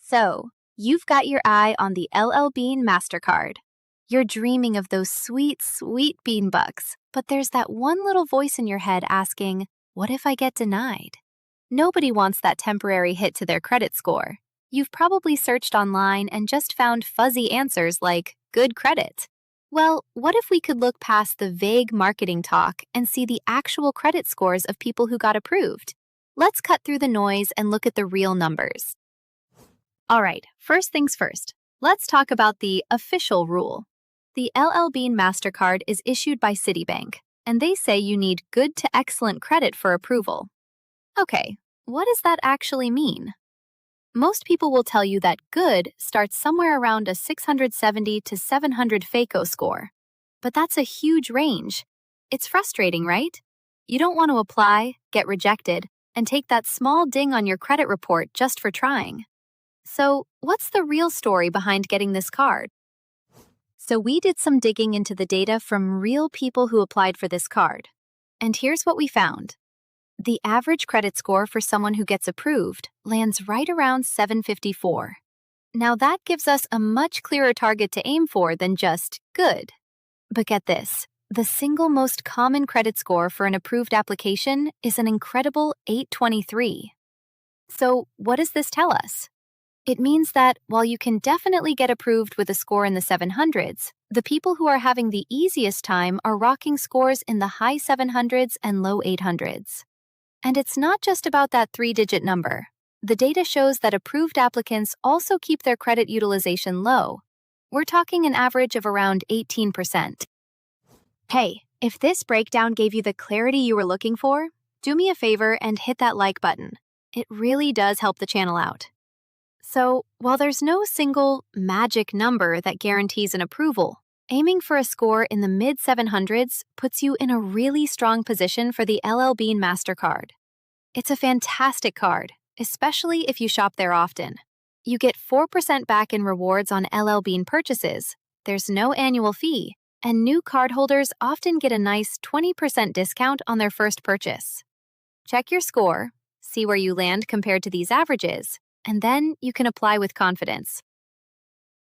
So, you've got your eye on the LL Bean MasterCard. You're dreaming of those sweet, sweet bean bucks, but there's that one little voice in your head asking, what if I get denied? Nobody wants that temporary hit to their credit score. You've probably searched online and just found fuzzy answers like, good credit. Well, what if we could look past the vague marketing talk and see the actual credit scores of people who got approved? Let's cut through the noise and look at the real numbers. All right, first things first. Let's talk about the official rule. The LL Bean MasterCard is issued by Citibank, and they say you need good to excellent credit for approval. Okay, what does that actually mean? Most people will tell you that good starts somewhere around a 670 to 700 𝐔𝐒𝐄𝐅 score. But that's a huge range. It's frustrating, right? You don't want to apply, get rejected, and take that small ding on your credit report just for trying. So, what's the real story behind getting this card? So we did some digging into the data from real people who applied for this card. And here's what we found. The average credit score for someone who gets approved lands right around 754. Now that gives us a much clearer target to aim for than just good. But get this, the single most common credit score for an approved application is an incredible 823. So what does this tell us? It means that while you can definitely get approved with a score in the 700s, the people who are having the easiest time are rocking scores in the high 700s and low 800s. And it's not just about that three-digit number. The data shows that approved applicants also keep their credit utilization low. We're talking an average of around 18%. Hey, if this breakdown gave you the clarity you were looking for, do me a favor and hit that like button. It really does help the channel out. So, while there's no single magic number that guarantees an approval, aiming for a score in the mid-700s puts you in a really strong position for the LL Bean MasterCard. It's a fantastic card, especially if you shop there often. You get 4% back in rewards on LL Bean purchases, there's no annual fee, and new cardholders often get a nice 20% discount on their first purchase. Check your score, see where you land compared to these averages, and then you can apply with confidence.